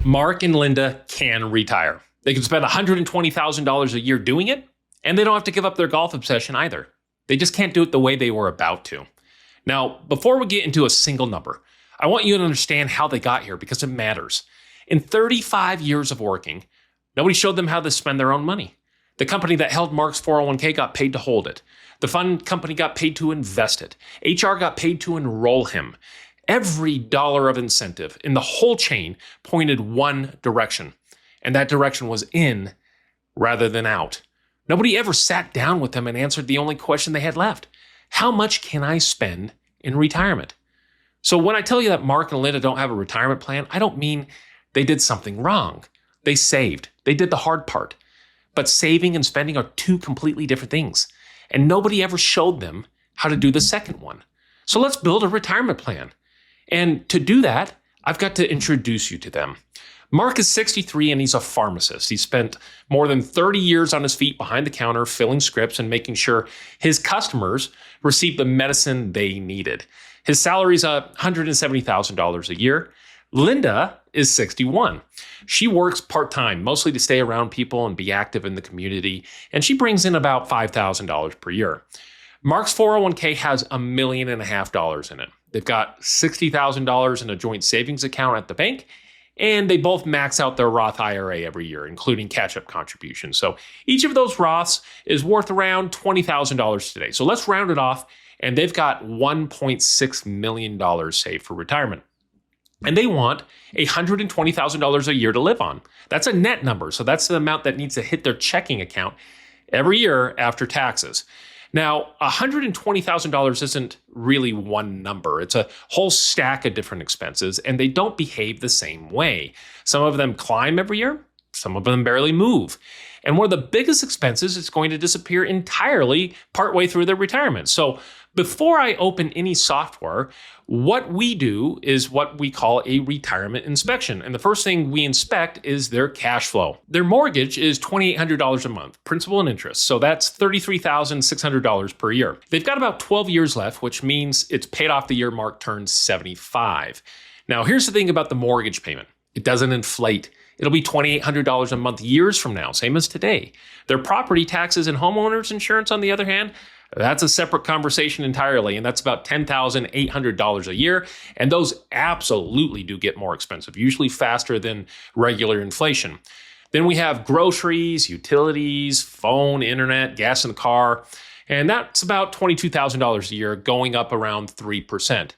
Mark and Linda can retire. They can spend $120,000 a year doing it, and they don't have to give up their golf obsession either. They just can't do it the way they were about to. Now, before we get into a single number, I want you to understand how they got here because it matters. In 35 years of working, nobody showed them how to spend their own money. The company that held Mark's 401k got paid to hold it. The fund company got paid to invest it. HR got paid to enroll him. Every dollar of incentive in the whole chain pointed one direction, and that direction was in rather than out. Nobody ever sat down with them and answered the only question they had left. How much can I spend in retirement? So when I tell you that Mark and Linda don't have a retirement plan, I don't mean they did something wrong. They saved. They did the hard part. But saving and spending are two completely different things. And nobody ever showed them how to do the second one. So let's build a retirement plan. And to do that, I've got to introduce you to them. Mark is 63 and he's a pharmacist. He spent more than 30 years on his feet behind the counter, filling scripts and making sure his customers received the medicine they needed. His salary is $170,000 a year. Linda is 61. She works part-time, mostly to stay around people and be active in the community, and she brings in about $5,000 per year. Mark's 401k has $1.5 million in it. They've got $60,000 in a joint savings account at the bank, and they both max out their Roth IRA every year, including catch-up contributions. So each of those Roths is worth around $20,000 today. So let's round it off, and they've got $1.6 million saved for retirement. And they want $120,000 a year to live on. That's a net number, so that's the amount that needs to hit their checking account every year after taxes. Now, $120,000 isn't really one number. It's a whole stack of different expenses, and they don't behave the same way. Some of them climb every year, some of them barely move. And one of the biggest expenses is going to disappear entirely partway through their retirement. So before I open any software, what we do is what we call a retirement inspection. And the first thing we inspect is their cash flow. Their mortgage is $2,800 a month, principal and interest. So that's $33,600 per year. They've got about 12 years left, which means it's paid off the year Mark turns 75. Now, here's the thing about the mortgage payment. It doesn't inflate. It'll be $2,800 a month years from now, same as today. Their property taxes and homeowners insurance, on the other hand, that's a separate conversation entirely, and that's about $10,800 a year. And those absolutely do get more expensive, usually faster than regular inflation. Then we have groceries, utilities, phone, internet, gas in the car, and that's about $22,000 a year, going up around 3%.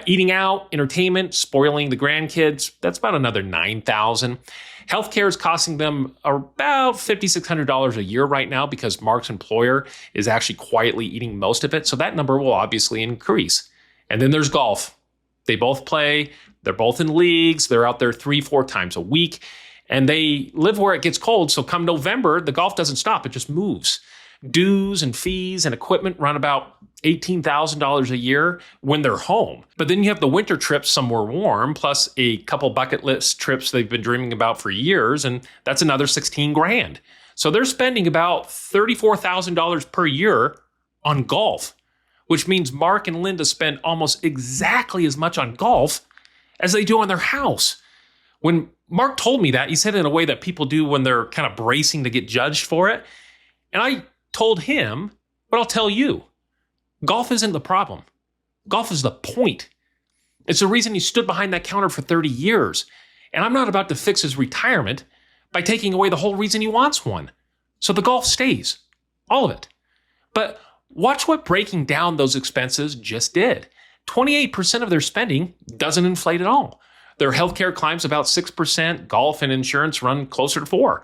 Eating out, entertainment, spoiling the grandkids, that's about another $9,000. Healthcare is costing them about $5,600 a year right now because Mark's employer is actually quietly eating most of it. So that number will obviously increase. And then there's golf. They both play. They're both in leagues. They're out there 3-4 times a week. And they live where it gets cold. So come November, the golf doesn't stop. It just moves. Dues and fees and equipment run about $18,000 a year when they're home. But then you have the winter trips somewhere warm, plus a couple bucket list trips they've been dreaming about for years, and that's another $16,000. So they're spending about $34,000 per year on golf, which means Mark and Linda spend almost exactly as much on golf as they do on their house. When Mark told me that, he said it in a way that people do when they're kind of bracing to get judged for it. And I told him, but I'll tell you, golf isn't the problem. Golf is the point. It's the reason he stood behind that counter for 30 years. And I'm not about to fix his retirement by taking away the whole reason he wants one. So the golf stays, all of it. But watch what breaking down those expenses just did. 28% of their spending doesn't inflate at all. Their healthcare climbs about 6%, golf and insurance run closer to 4%.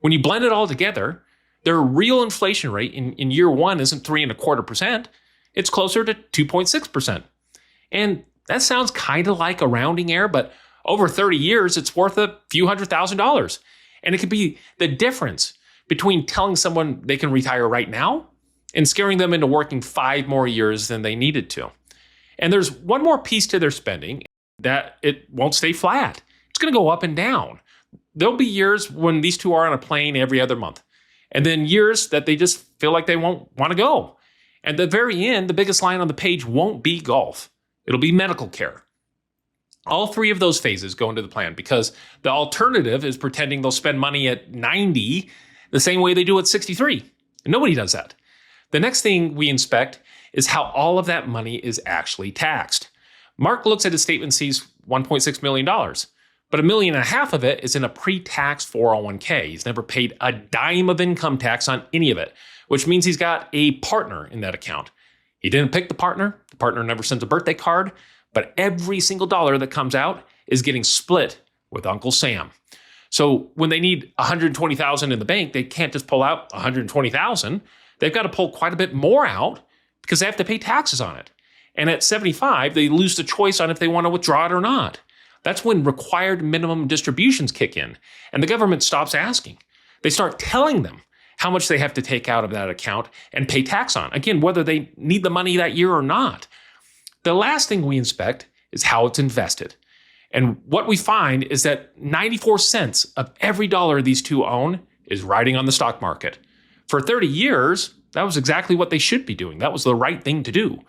When you blend it all together, their real inflation rate in year one isn't 3.25%. It's closer to 2.6%. And that sounds kind of like a rounding error, but over 30 years, it's worth a few $100,000. And it could be the difference between telling someone they can retire right now and scaring them into working 5 more years than they needed to. And there's one more piece to their spending, that it won't stay flat. It's going to go up and down. There'll be years when these two are on a plane every other month. And then years that they just feel like they won't want to go. At the very end, the biggest line on the page won't be golf. It'll be medical care. All three of those phases go into the plan because the alternative is pretending they'll spend money at 90 the same way they do at 63. And nobody does that. The next thing we inspect is how all of that money is actually taxed. Mark looks at his statement and sees $1.6 million, but $1.5 million of it is in a pre-tax 401k. He's never paid a dime of income tax on any of it, which means he's got a partner in that account. He didn't pick the partner never sends a birthday card, but every single dollar that comes out is getting split with Uncle Sam. So when they need $120,000 in the bank, they can't just pull out $120,000. They've got to pull quite a bit more out because they have to pay taxes on it. And at 75, they lose the choice on if they want to withdraw it or not. That's when required minimum distributions kick in and the government stops asking. They start telling them how much they have to take out of that account and pay tax on. Again, whether they need the money that year or not. The last thing we inspect is how it's invested. And what we find is that 94 cents of every dollar these two own is riding on the stock market. For 30 years, that was exactly what they should be doing. That was the right thing to do.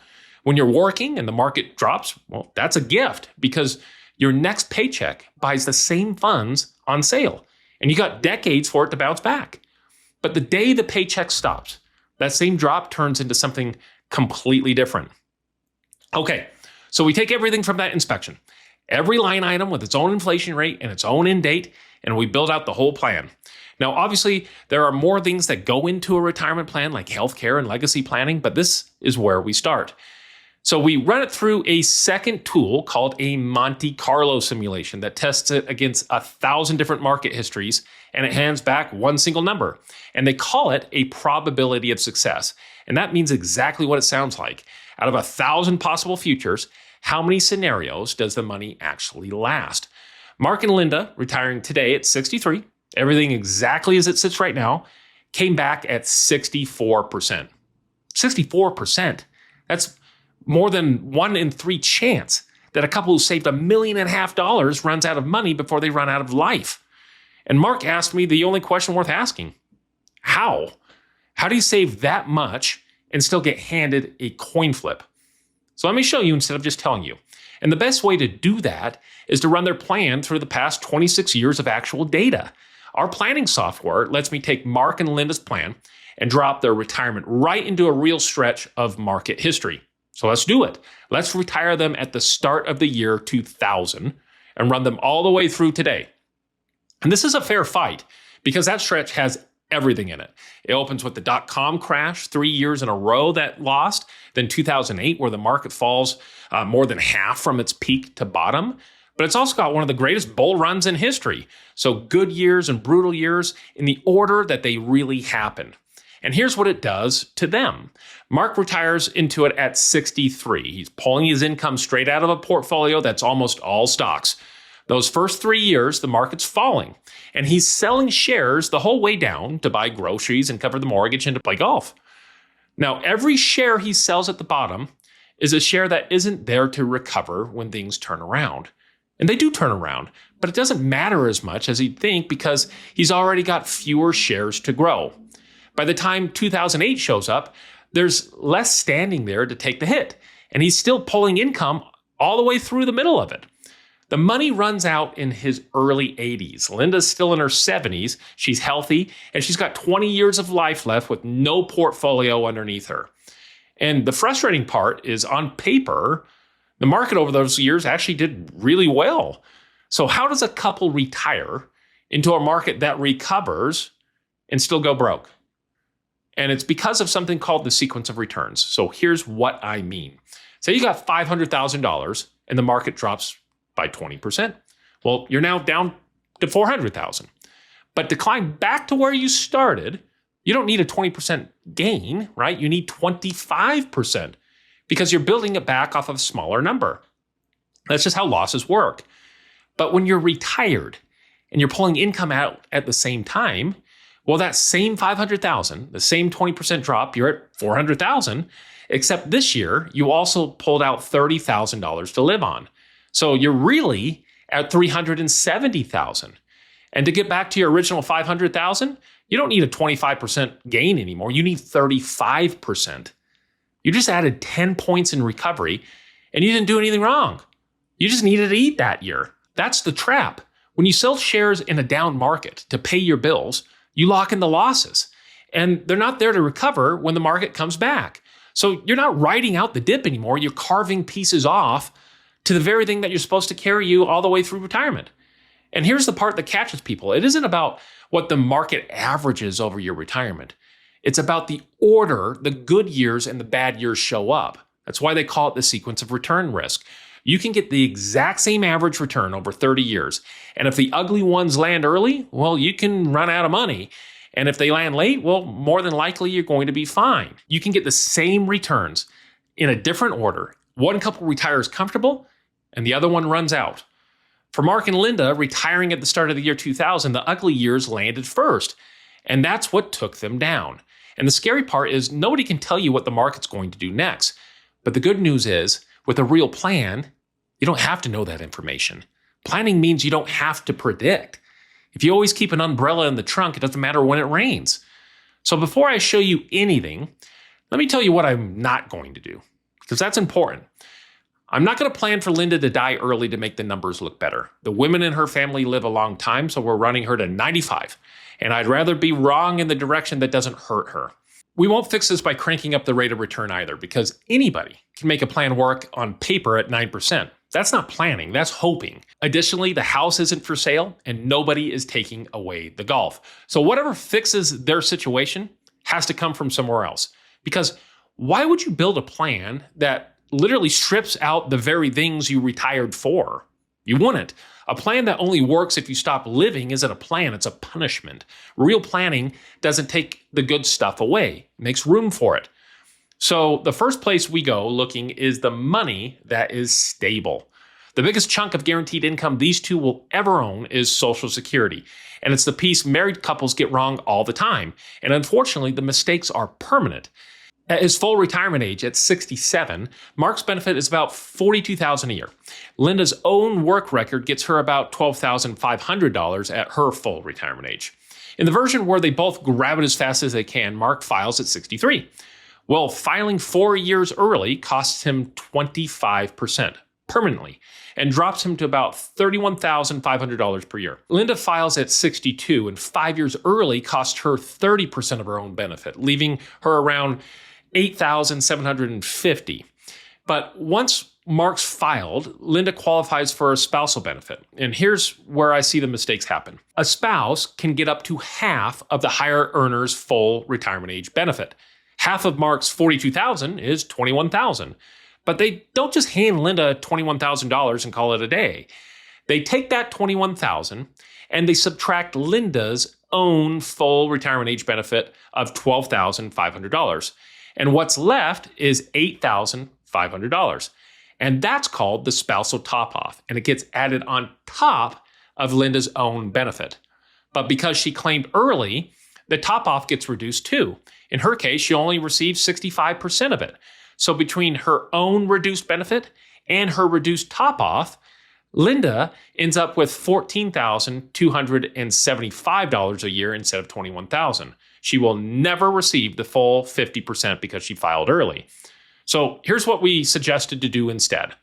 When you're working and the market drops, well, that's a gift because your next paycheck buys the same funds on sale. And you got decades for it to bounce back. But the day the paycheck stops, that same drop turns into something completely different. Okay, so we take everything from that inspection, every line item with its own inflation rate and its own end date, and we build out the whole plan. Now, obviously, there are more things that go into a retirement plan like healthcare and legacy planning, but this is where we start. So we run it through a second tool called a Monte Carlo simulation that tests it against 1,000 different market histories, and it hands back one single number. And they call it a probability of success. And that means exactly what it sounds like. Out of 1,000 possible futures, how many scenarios does the money actually last? Mark and Linda, retiring today at 63, everything exactly as it sits right now, came back at 64%. 64%. That's more than 1 in 3 chance that a couple who saved $1.5 million runs out of money before they run out of life. And Mark asked me the only question worth asking. How? How do you save that much and still get handed a coin flip? So let me show you instead of just telling you. And the best way to do that is to run their plan through the past 26 years of actual data. Our planning software lets me take Mark and Linda's plan and drop their retirement right into a real stretch of market history. So let's do it. Let's retire them at the start of the year 2000 and run them all the way through today. And this is a fair fight because that stretch has everything in it. It opens with the dot-com crash 3 years in a row that lost, then 2008 where the market falls more than half from its peak to bottom. But it's also got one of the greatest bull runs in history. So good years and brutal years in the order that they really happened. And here's what it does to them. Mark retires into it at 63. He's pulling his income straight out of a portfolio that's almost all stocks. Those first 3 years, the market's falling, and he's selling shares the whole way down to buy groceries and cover the mortgage and to play golf. Now, every share he sells at the bottom is a share that isn't there to recover when things turn around. And they do turn around, but it doesn't matter as much as he'd think because he's already got fewer shares to grow. By the time 2008 shows up, there's less standing there to take the hit, and he's still pulling income all the way through the middle of it. The money runs out in his early 80s. Linda's still in her 70s. She's healthy, and she's got 20 years of life left with no portfolio underneath her. And the frustrating part is on paper, the market over those years actually did really well. So how does a couple retire into a market that recovers and still go broke? And it's because of something called the sequence of returns. So here's what I mean. Say you got $500,000 and the market drops by 20%. Well, you're now down to $400,000. But to climb back to where you started, you don't need a 20% gain, right? You need 25% because you're building it back off of a smaller number. That's just how losses work. But when you're retired and you're pulling income out at the same time, well, that same $500,000, the same 20% drop, you're at $400,000, except this year, you also pulled out $30,000 to live on. So you're really at $370,000. And to get back to your original $500,000, you don't need a 25% gain anymore. You need 35%. You just added 10 points in recovery, and you didn't do anything wrong. You just needed to eat that year. That's the trap. When you sell shares in a down market to pay your bills, you lock in the losses. And they're not there to recover when the market comes back. So you're not riding out the dip anymore. You're carving pieces off to the very thing that you're supposed to carry you all the way through retirement. And here's the part that catches people. It isn't about what the market averages over your retirement. It's about the order the good years and the bad years show up. That's why they call it the sequence of return risk. You can get the exact same average return over 30 years. And if the ugly ones land early, well, you can run out of money. And if they land late, well, more than likely you're going to be fine. You can get the same returns in a different order. One couple retires comfortable and the other one runs out. For Mark and Linda, retiring at the start of the year 2000, the ugly years landed first. And that's what took them down. And the scary part is nobody can tell you what the market's going to do next. But the good news is, with a real plan, you don't have to know that information. Planning means you don't have to predict. If you always keep an umbrella in the trunk, it doesn't matter when it rains. So before I show you anything, let me tell you what I'm not going to do, because that's important. I'm not going to plan for Linda to die early to make the numbers look better. The women in her family live a long time, so we're running her to 95. And I'd rather be wrong in the direction that doesn't hurt her. We won't fix this by cranking up the rate of return either, because anybody can make a plan work on paper at 9%. That's not planning, that's hoping. Additionally, the house isn't for sale and nobody is taking away the golf. So whatever fixes their situation has to come from somewhere else. Because why would you build a plan that literally strips out the very things you retired for? You wouldn't. A plan that only works if you stop living isn't a plan, it's a punishment. Real planning doesn't take the good stuff away, it makes room for it. So the first place we go looking is the money that is stable. The biggest chunk of guaranteed income these two will ever own is Social Security. And it's the piece married couples get wrong all the time. And unfortunately, the mistakes are permanent. At his full retirement age at 67, Mark's benefit is about $42,000 a year. Linda's own work record gets her about $12,500 at her full retirement age. In the version where they both grab it as fast as they can, Mark files at 63. Well, filing 4 years early costs him 25% permanently and drops him to about $31,500 per year. Linda files at 62, and 5 years early cost her 30% of her own benefit, leaving her around $8,750. But once Mark's filed, Linda qualifies for a spousal benefit. And here's where I see the mistakes happen. A spouse can get up to half of the higher earner's full retirement age benefit. Half of Mark's $42,000 is $21,000. But they don't just hand Linda $21,000 and call it a day. They take that $21,000 and they subtract Linda's own full retirement age benefit of $12,500. And what's left is $8,500. And that's called the spousal top-off. And it gets added on top of Linda's own benefit. But because she claimed early, the top-off gets reduced too. In her case, she only received 65% of it. So between her own reduced benefit and her reduced top-off, Linda ends up with $14,275 a year instead of $21,000. She will never receive the full 50% because she filed early. So here's what we suggested to do instead.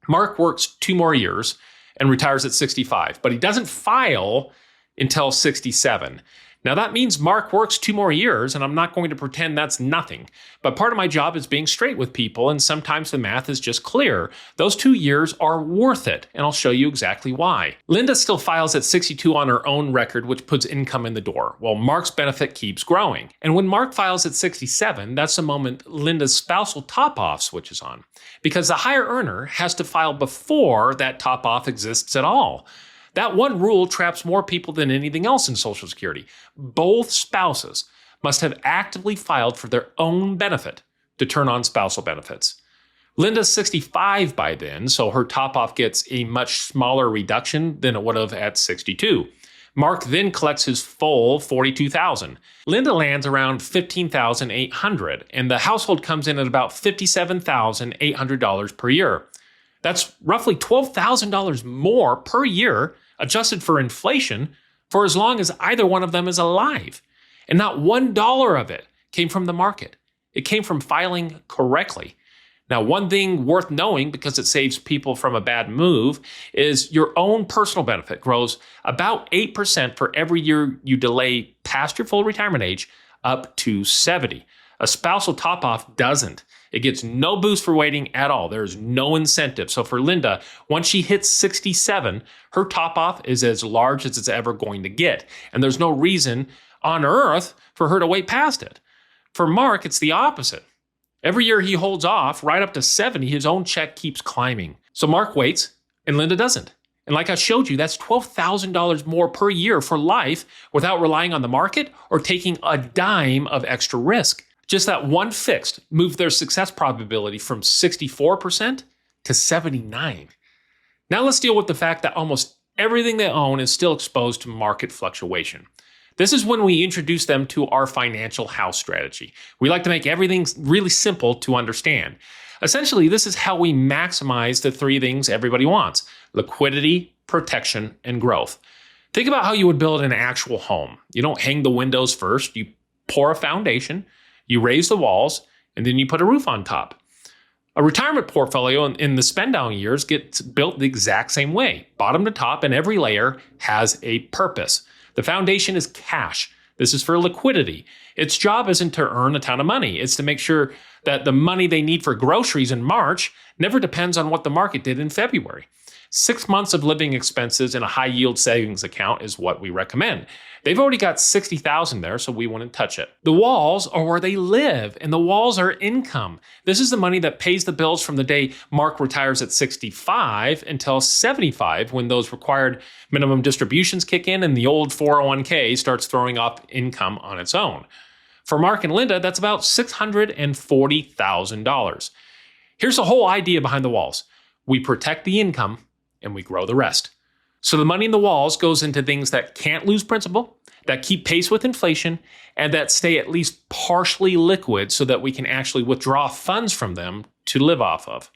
Mark works 2 more years and retires at 65, but he doesn't file until 67. Now that means Mark works 2 more years, and I'm not going to pretend that's nothing. But part of my job is being straight with people, and sometimes the math is just clear. Those 2 years are worth it, and I'll show you exactly why. Linda still files at 62 on her own record, which puts income in the door, while Mark's benefit keeps growing. And when Mark files at 67, that's the moment Linda's spousal top-off switches on, because the higher earner has to file before that top-off exists at all. That one rule traps more people than anything else in Social Security. Both spouses must have actively filed for their own benefit to turn on spousal benefits. Linda's 65 by then, so her top-off gets a much smaller reduction than it would have at 62. Mark then collects his full $42,000. Linda lands around $15,800, and the household comes in at about $57,800 per year. That's roughly $12,000 more per year, adjusted for inflation, for as long as either one of them is alive. And not $1 of it came from the market. It came from filing correctly. Now, one thing worth knowing, because it saves people from a bad move, is your own personal benefit grows about 8% for every year you delay past your full retirement age up to 70. A spousal top-off doesn't. It gets no boost for waiting at all. There's no incentive. So for Linda, once she hits 67, her top-off is as large as it's ever going to get. And there's no reason on earth for her to wait past it. For Mark, it's the opposite. Every year he holds off, right up to 70, his own check keeps climbing. So Mark waits, and Linda doesn't. And like I showed you, that's $12,000 more per year for life without relying on the market or taking a dime of extra risk. Just that one fixed moved their success probability from 64% to 79%. Now let's deal with the fact that almost everything they own is still exposed to market fluctuation. This is when we introduce them to our financial house strategy. We like to make everything really simple to understand. Essentially, this is how we maximize the three things everybody wants: liquidity, protection, and growth. Think about how you would build an actual home. You don't hang the windows first. You pour a foundation, you raise the walls, and then you put a roof on top. A retirement portfolio in the spend down years gets built the exact same way, bottom to top, and every layer has a purpose. The foundation is cash. This is for liquidity. Its job isn't to earn a ton of money. It's to make sure that the money they need for groceries in March never depends on what the market did in February. 6 months of living expenses in a high yield savings account is what we recommend. They've already got $60,000 there, so we wouldn't touch it. The walls are where they live, and the walls are income. This is the money that pays the bills from the day Mark retires at 65 until 75, when those required minimum distributions kick in and the old 401k starts throwing off income on its own. For Mark and Linda, that's about $640,000. Here's the whole idea behind the walls. We protect the income and we grow the rest. So the money in the walls goes into things that can't lose principal, that keep pace with inflation, and that stay at least partially liquid so that we can actually withdraw funds from them to live off of.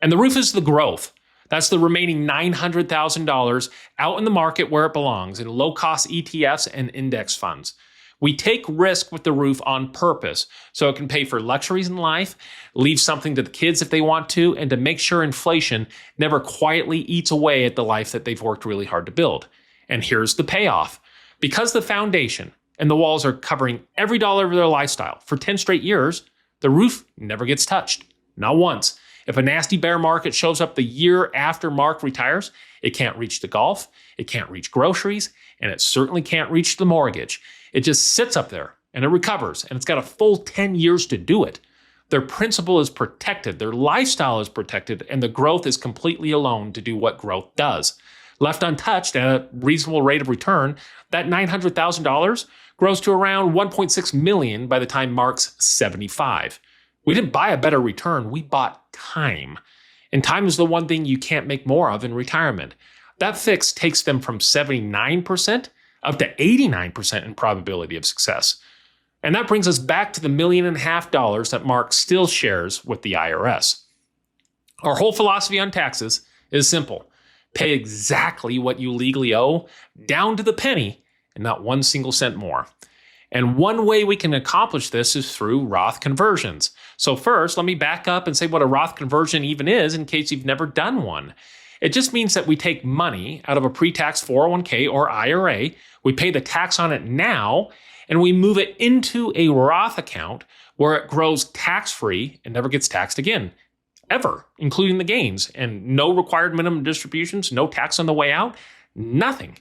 And the roof is the growth. That's the remaining $900,000 out in the market where it belongs, in low-cost ETFs and index funds. We take risk with the roof on purpose so it can pay for luxuries in life, leave something to the kids if they want to, and to make sure inflation never quietly eats away at the life that they've worked really hard to build. And here's the payoff. Because the foundation and the walls are covering every dollar of their lifestyle for 10 straight years, the roof never gets touched. Not once. If a nasty bear market shows up the year after Mark retires, it can't reach the golf, it can't reach groceries, and it certainly can't reach the mortgage. It just sits up there and it recovers, and it's got a full 10 years to do it. Their principal is protected, their lifestyle is protected, and the growth is completely alone to do what growth does. Left untouched at a reasonable rate of return, that $900,000 grows to around $1.6 million by the time Mark's 75. We didn't buy a better return, we bought time. And time is the one thing you can't make more of in retirement. That fix takes them from 79% up to 89% in probability of success. And that brings us back to the $1.5 million that Mark still shares with the IRS. Our whole philosophy on taxes is simple. Pay exactly what you legally owe, down to the penny, and not one single cent more. And one way we can accomplish this is through Roth conversions. So first, let me back up and say what a Roth conversion even is in case you've never done one. It just means that we take money out of a pre-tax 401k or IRA, we pay the tax on it now, and we move it into a Roth account where it grows tax-free and never gets taxed again, ever, including the gains, and no required minimum distributions, no tax on the way out, nothing.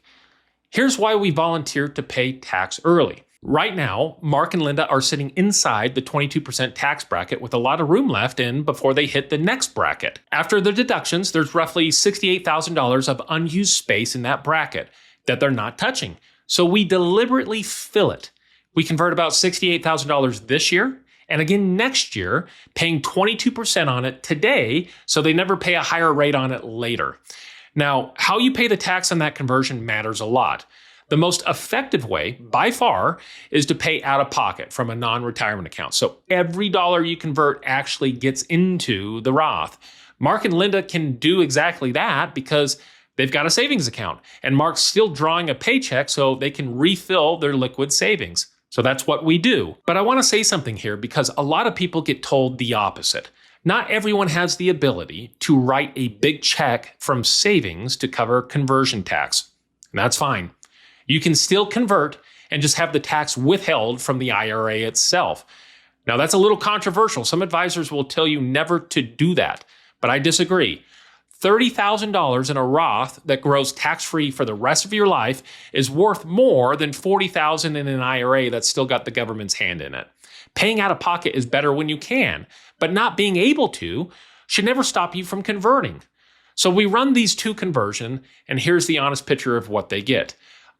Here's why we volunteered to pay tax early. Right now, Mark and Linda are sitting inside the 22% tax bracket with a lot of room left in before they hit the next bracket. After the deductions, there's roughly $68,000 of unused space in that bracket that they're not touching. So we deliberately fill it. We convert about $68,000 this year and again next year, paying 22% on it today so they never pay a higher rate on it later. Now, how you pay the tax on that conversion matters a lot. The most effective way, by far, is to pay out of pocket from a non-retirement account. So every dollar you convert actually gets into the Roth. Mark and Linda can do exactly that because they've got a savings account. And Mark's still drawing a paycheck so they can refill their liquid savings. So that's what we do. But I want to say something here because a lot of people get told the opposite. Not everyone has the ability to write a big check from savings to cover conversion tax. And that's fine. You can still convert and just have the tax withheld from the IRA itself. Now, that's a little controversial. Some advisors will tell you never to do that, but I disagree. $30,000 in a Roth that grows tax-free for the rest of your life is worth more than $40,000 in an IRA that's still got the government's hand in it. Paying out of pocket is better when you can, but not being able to should never stop you from converting. So we run these two conversions, and here's the honest picture of what they get.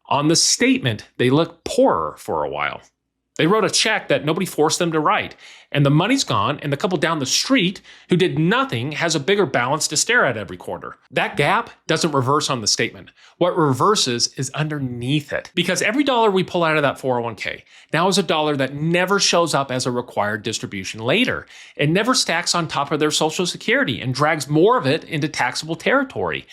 On the statement, they look poorer for a while. They wrote a check that nobody forced them to write, and the money's gone, and the couple down the street who did nothing has a bigger balance to stare at every quarter. That gap doesn't reverse on the statement. What reverses is underneath it, because every dollar we pull out of that 401k now is a dollar that never shows up as a required distribution later. It never stacks on top of their Social Security and drags more of it into taxable territory.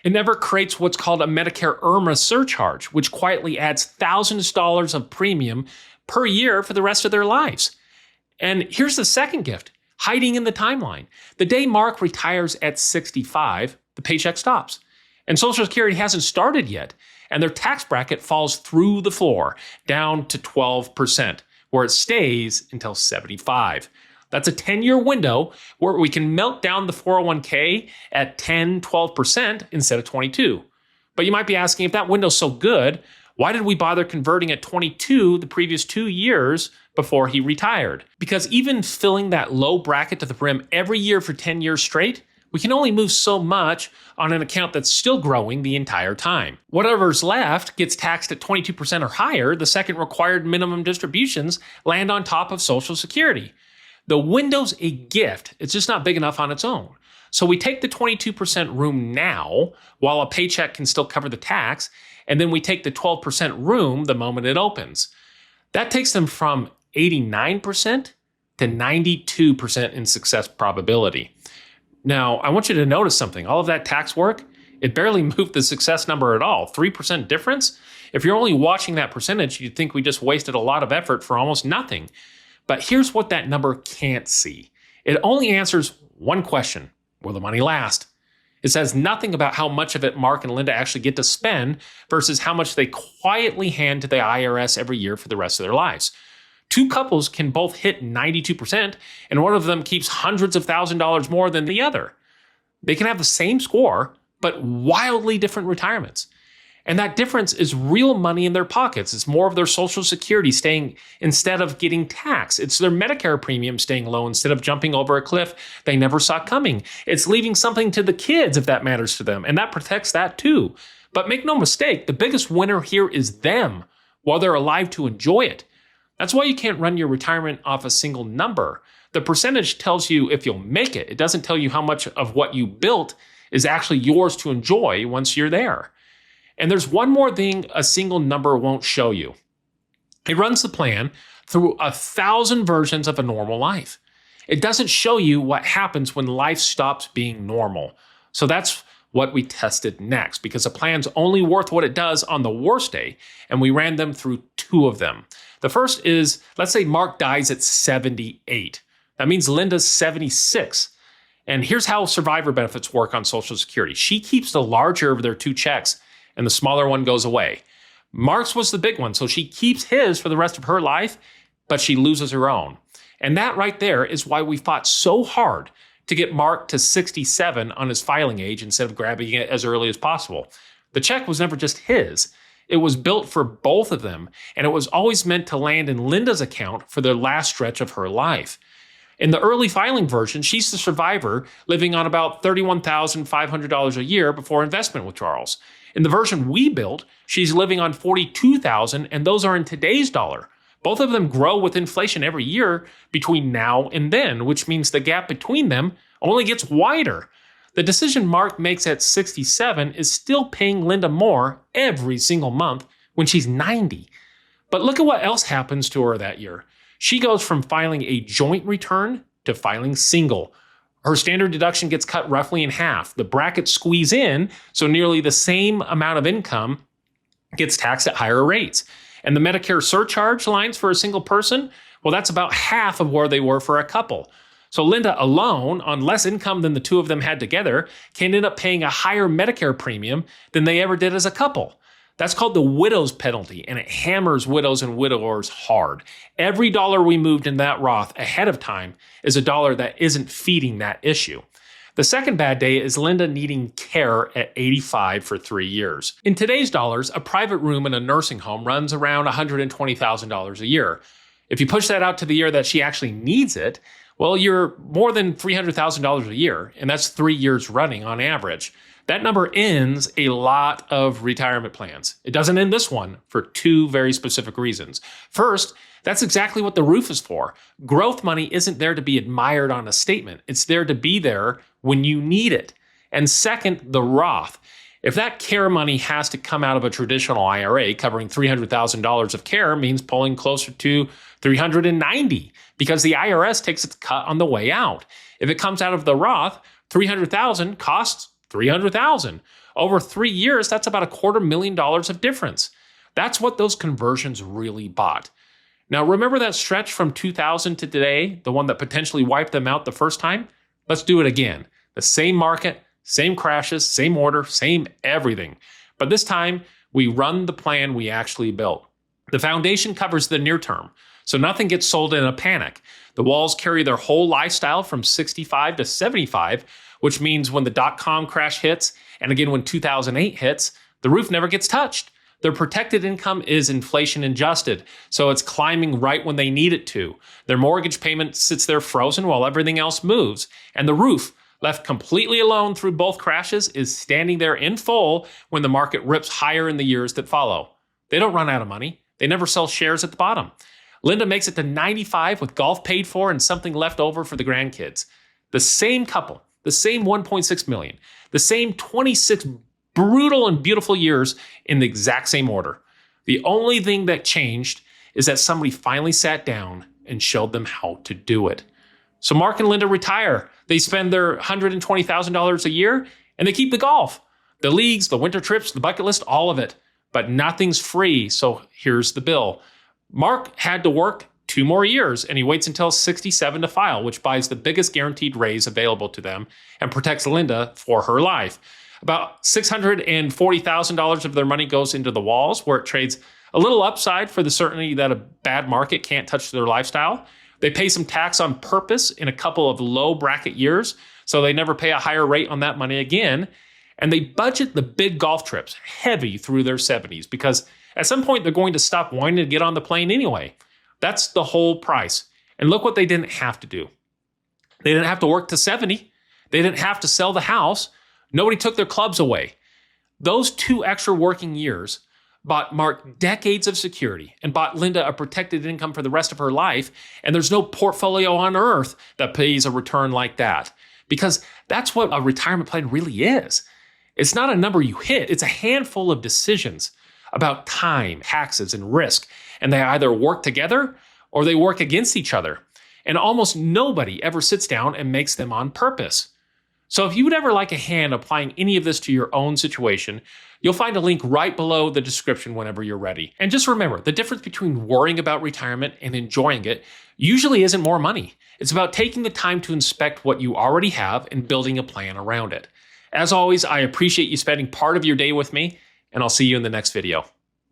It never creates what's called a Medicare IRMA surcharge, which quietly adds thousands of dollars of premium per year for the rest of their lives. And here's the second gift, hiding in the timeline. The day Mark retires at 65, the paycheck stops. And Social Security hasn't started yet, and their tax bracket falls through the floor, down to 12%, where it stays until 75. That's a 10-year window where we can melt down the 401k at 10, 12% instead of 22. But you might be asking, if that window's so good, why did we bother converting at 22 the previous 2 years before he retired? Because even filling that low bracket to the brim every year for 10 years straight, we can only move so much on an account that's still growing the entire time. Whatever's left gets taxed at 22% or higher. The second required minimum distributions land on top of Social Security. The window's a gift. It's just not big enough on its own. So we take the 22% room now, while a paycheck can still cover the tax, and then we take the 12% room the moment it opens. That takes them from 89% to 92% in success probability. Now, I want you to notice something. All of that tax work, it barely moved the success number at all. 3% difference? If you're only watching that percentage, you'd think we just wasted a lot of effort for almost nothing. But here's what that number can't see. It only answers one question: will the money last? It says nothing about how much of it Mark and Linda actually get to spend versus how much they quietly hand to the IRS every year for the rest of their lives. Two couples can both hit 92%, and one of them keeps hundreds of thousands of dollars more than the other. They can have the same score, but wildly different retirements. And that difference is real money in their pockets. It's more of their Social Security staying instead of getting taxed. It's their Medicare premium staying low instead of jumping over a cliff they never saw coming. It's leaving something to the kids if that matters to them, and that protects that too. But make no mistake, the biggest winner here is them while they're alive to enjoy it. That's why you can't run your retirement off a single number. The percentage tells you if you'll make it. It doesn't tell you how much of what you built is actually yours to enjoy once you're there. And there's one more thing a single number won't show you. It runs the plan through 1,000 versions of a normal life. It doesn't show you what happens when life stops being normal. So that's what we tested next, because a plan's only worth what it does on the worst day, and we ran them through two of them. The first is, let's say Mark dies at 78. That means Linda's 76. And here's how survivor benefits work on Social Security. She keeps the larger of their two checks, and the smaller one goes away. Mark's was the big one, so she keeps his for the rest of her life, but she loses her own. And that right there is why we fought so hard to get Mark to 67 on his filing age instead of grabbing it as early as possible. The check was never just his. It was built for both of them, and it was always meant to land in Linda's account for the last stretch of her life. In the early filing version, she's the survivor living on about $31,500 a year before investment withdrawals. In the version we built, she's living on $42,000, and those are in today's dollar. Both of them grow with inflation every year between now and then, which means the gap between them only gets wider. The decision Mark makes at 67 is still paying Linda more every single month when she's 90. But look at what else happens to her that year. She goes from filing a joint return to filing single. Her standard deduction gets cut roughly in half. The brackets squeeze in, so nearly the same amount of income gets taxed at higher rates. And the Medicare surcharge lines for a single person, well, that's about half of where they were for a couple. So Linda alone, on less income than the two of them had together, can end up paying a higher Medicare premium than they ever did as a couple. That's called the widow's penalty, and it hammers widows and widowers hard. Every dollar we moved in that Roth ahead of time is a dollar that isn't feeding that issue. The second bad day is Linda needing care at 85 for 3 years. In today's dollars, a private room in a nursing home runs around $120,000 a year. If you push that out to the year that she actually needs it, well, you're more than $300,000 a year, and that's 3 years running on average. That number ends a lot of retirement plans. It doesn't end this one for two very specific reasons. First, that's exactly what the roof is for. Growth money isn't there to be admired on a statement. It's there to be there when you need it. And second, the Roth. If that care money has to come out of a traditional IRA, covering $300,000 of care means pulling closer to $390 because the IRS takes its cut on the way out. If it comes out of the Roth, $300,000 costs $300,000. Over 3 years, that's about $250,000 of difference. That's what those conversions really bought. Now, remember that stretch from 2000 to today, the one that potentially wiped them out the first time? Let's do it again. The same market, same crashes, same order, same everything. But this time, we run the plan we actually built. The foundation covers the near term, so nothing gets sold in a panic. The walls carry their whole lifestyle from 65 to 75, which means when the dot-com crash hits, and again when 2008 hits, the roof never gets touched. Their protected income is inflation adjusted, so it's climbing right when they need it to. Their mortgage payment sits there frozen while everything else moves, and the roof, left completely alone through both crashes, is standing there in full when the market rips higher in the years that follow. They don't run out of money. They never sell shares at the bottom. Linda makes it to 95 with golf paid for and something left over for the grandkids. The same couple, the same $1.6 million, the same 26 brutal and beautiful years in the exact same order. The only thing that changed is that somebody finally sat down and showed them how to do it. So Mark and Linda retire. They spend their $120,000 a year and they keep the golf, the leagues, the winter trips, the bucket list, all of it. But nothing's free, so here's the bill. Mark had to work 2 more years, and he waits until 67 to file, which buys the biggest guaranteed raise available to them and protects Linda for her life. About $640,000 of their money goes into the walls, where it trades a little upside for the certainty that a bad market can't touch their lifestyle. They pay some tax on purpose in a couple of low bracket years, so they never pay a higher rate on that money again. And they budget the big golf trips heavy through their 70s, because at some point they're going to stop wanting to get on the plane anyway. That's the whole price. And look what they didn't have to do. They didn't have to work to 70. They didn't have to sell the house. Nobody took their clubs away. Those 2 extra working years bought Mark decades of security and bought Linda a protected income for the rest of her life. And there's no portfolio on earth that pays a return like that, because that's what a retirement plan really is. It's not a number you hit. It's a handful of decisions about time, taxes, and risk. And they either work together or they work against each other. And almost nobody ever sits down and makes them on purpose. So if you would ever like a hand applying any of this to your own situation, you'll find a link right below the description whenever you're ready. And just remember, the difference between worrying about retirement and enjoying it usually isn't more money. It's about taking the time to inspect what you already have and building a plan around it. As always, I appreciate you spending part of your day with me, and I'll see you in the next video.